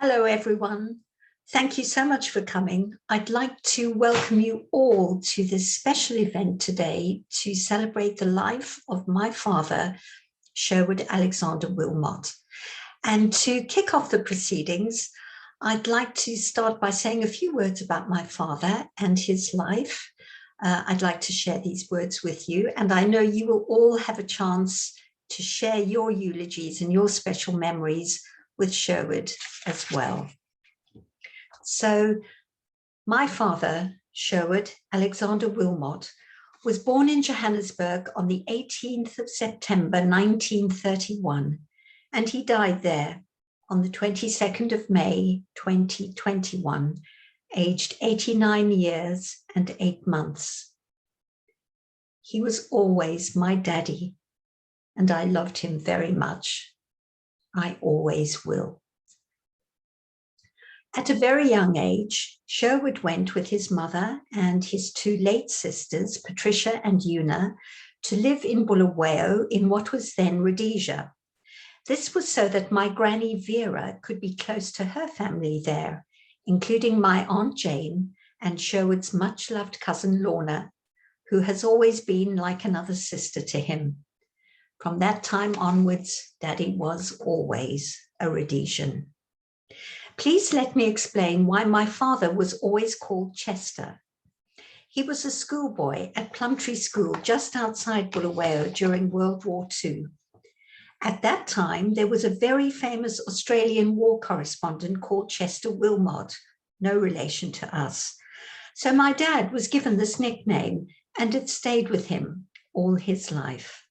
Hello, everyone. Thank you so much for coming. I'd like to welcome you all to this special event today to celebrate the life of my father, Sherwood Alexander Wilmot. And to kick off the proceedings, I'd like to start by saying a few words about my father and his life. I'd like to share these words with you, and I know you will all have a chance to share your eulogies and your special memories with Sherwood as well. So my father, Sherwood Alexander Wilmot, was born in Johannesburg on the 18th of September 1931, and he died there on the 22nd of May 2021, aged 89 years and 8 months. He was always my daddy, and I loved him very much. I always will. At a very young age, Sherwood went with his mother and his two late sisters, Patricia and Una, to live in Bulawayo in what was then Rhodesia. This was so that my granny Vera could be close to her family there, including my Aunt Jane and Sherwood's much-loved cousin Lorna, who has always been like another sister to him. From that time onwards, Daddy was always a Rhodesian. Please let me explain why my father was always called Chester. He was a schoolboy at Plumtree School just outside Bulawayo during World War II. At that time, there was a very famous Australian war correspondent called Chester Wilmot, no relation to us. So my dad was given this nickname, and it stayed with him all his life.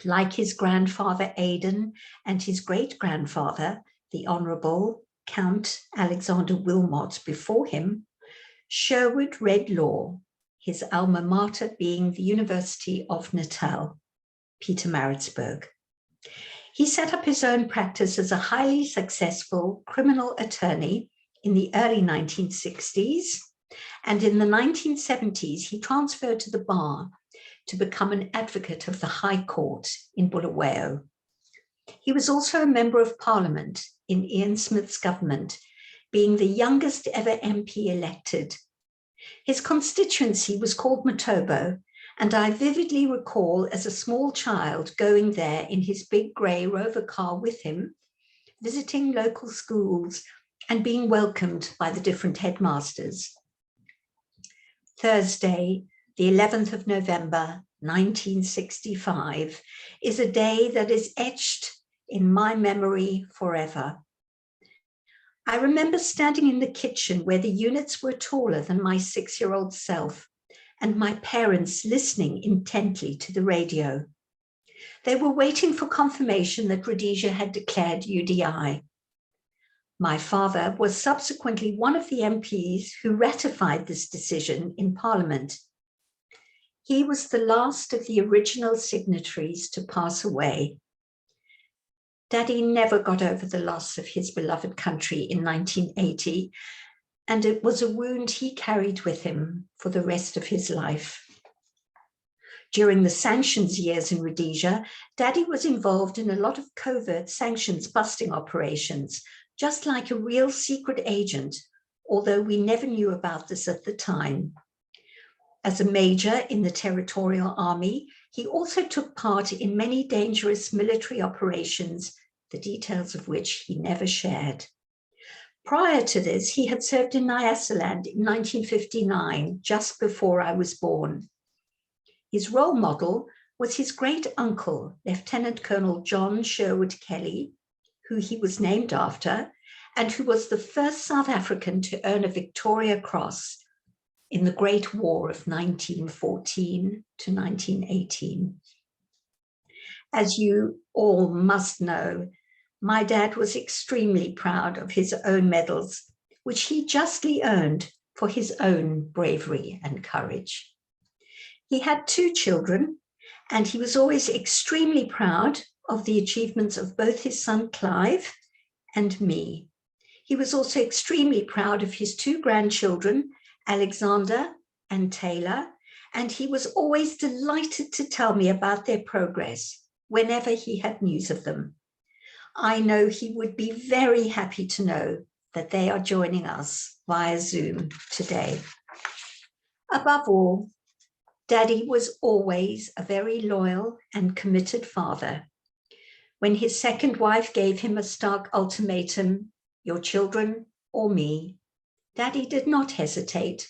Like his grandfather Aidan and his great-grandfather, the Honourable Count Alexander Wilmot before him, Sherwood read law, his alma mater being the University of Natal, Pietermaritzburg. He set up his own practice as a highly successful criminal attorney in the early 1960s, and in the 1970s he transferred to the bar to become an advocate of the High Court in Bulawayo. He was also a member of Parliament in Ian Smith's government, being the youngest ever MP elected. His constituency was called Matobo, and I vividly recall as a small child going there in his big grey Rover car with him, visiting local schools and being welcomed by the different headmasters. Thursday, the 11th of November, 1965, is a day that is etched in my memory forever. I remember standing in the kitchen where the units were taller than my 6-year-old self, and my parents listening intently to the radio. They were waiting for confirmation that Rhodesia had declared UDI. My father was subsequently one of the MPs who ratified this decision in Parliament. He was the last of the original signatories to pass away. Daddy never got over the loss of his beloved country in 1980, and it was a wound he carried with him for the rest of his life. During the sanctions years in Rhodesia, Daddy was involved in a lot of covert sanctions busting operations, just like a real secret agent, although we never knew about this at the time. As a major in the Territorial Army, he also took part in many dangerous military operations, the details of which he never shared. Prior to this, he had served in Nyasaland in 1959, just before I was born. His role model was his great-uncle, Lieutenant Colonel John Sherwood Kelly, who he was named after, and who was the first South African to earn a Victoria Cross in the Great War of 1914 to 1918. As you all must know, my dad was extremely proud of his own medals, which he justly earned for his own bravery and courage. He had 2 children, and he was always extremely proud of the achievements of both his son Clive and me. He was also extremely proud of his 2 grandchildren, Alexander and Taylor, and he was always delighted to tell me about their progress whenever he had news of them. I know he would be very happy to know that they are joining us via Zoom today. Above all, Daddy was always a very loyal and committed father. When his second wife gave him a stark ultimatum, your children or me, Daddy did not hesitate.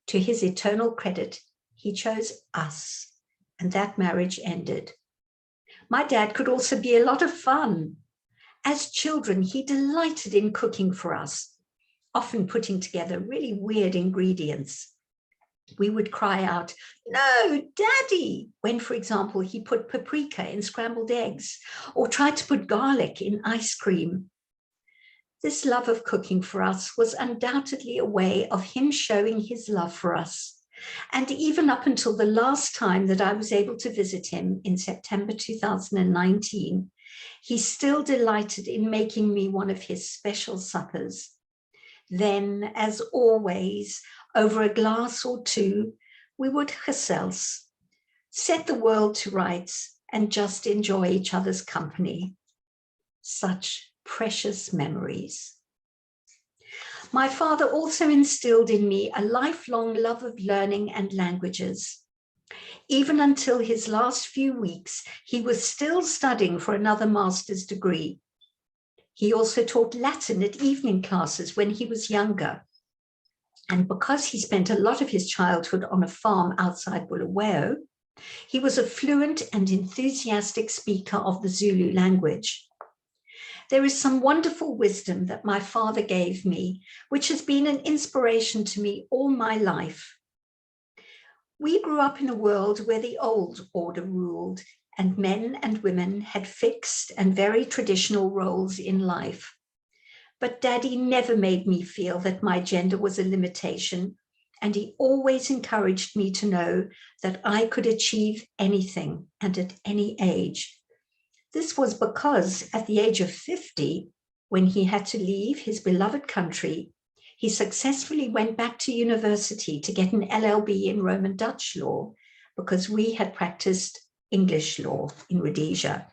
To his eternal credit, he chose us, and that marriage ended. My dad could also be a lot of fun. As children, he delighted in cooking for us, often putting together really weird ingredients. We would cry out, "No, Daddy," when, for example, he put paprika in scrambled eggs or tried to put garlic in ice cream. This love of cooking for us was undoubtedly a way of him showing his love for us. And even up until the last time that I was able to visit him in September 2019, he still delighted in making me one of his special suppers. Then, as always, over a glass or two, we would gesels, set the world to rights, and just enjoy each other's company. Such precious memories. My father also instilled in me a lifelong love of learning and languages. Even until his last few weeks, he was still studying for another master's degree. He also taught Latin at evening classes when he was younger. And because he spent a lot of his childhood on a farm outside Bulawayo, he was a fluent and enthusiastic speaker of the Zulu language. There is some wonderful wisdom that my father gave me, which has been an inspiration to me all my life. We grew up in a world where the old order ruled, and men and women had fixed and very traditional roles in life. But Daddy never made me feel that my gender was a limitation, and he always encouraged me to know that I could achieve anything and at any age. This was because at the age of 50, when he had to leave his beloved country, he successfully went back to university to get an LLB in Roman Dutch law, because we had practiced English law in Rhodesia.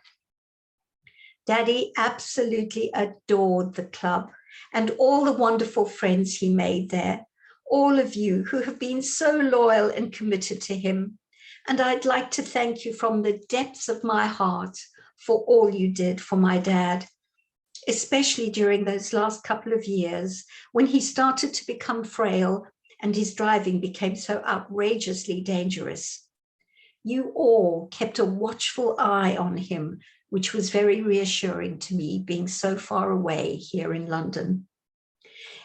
Daddy absolutely adored the club and all the wonderful friends he made there, all of you who have been so loyal and committed to him. And I'd like to thank you from the depths of my heart for all you did for my dad, especially during those last couple of years when he started to become frail and his driving became so outrageously dangerous. You all kept a watchful eye on him, which was very reassuring to me, being so far away here in London.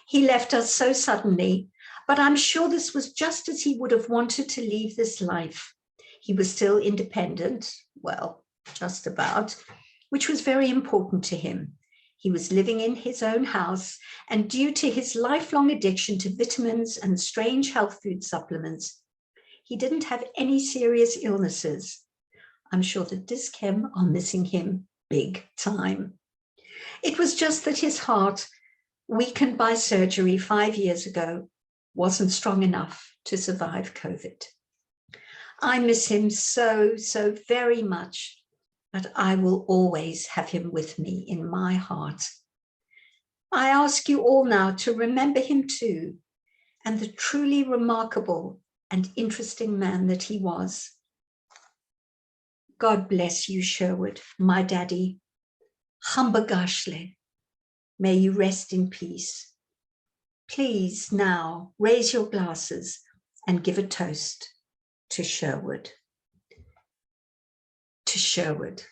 He left us so suddenly, but I'm sure this was just as he would have wanted to leave this life. He was still independent, well, just about, which was very important to him. He was living in his own house, and due to his lifelong addiction to vitamins and strange health food supplements, he didn't have any serious illnesses. I'm sure the Dis-Chem are missing him big time. It was just that his heart, weakened by surgery 5 years ago, wasn't strong enough to survive COVID. I miss him so, so very much, but I will always have him with me in my heart. I ask you all now to remember him too, and the truly remarkable and interesting man that he was. God bless you, Sherwood, my daddy. Hambagashle. May you rest in peace. Please now raise your glasses and give a toast to Sherwood. To Sherwood.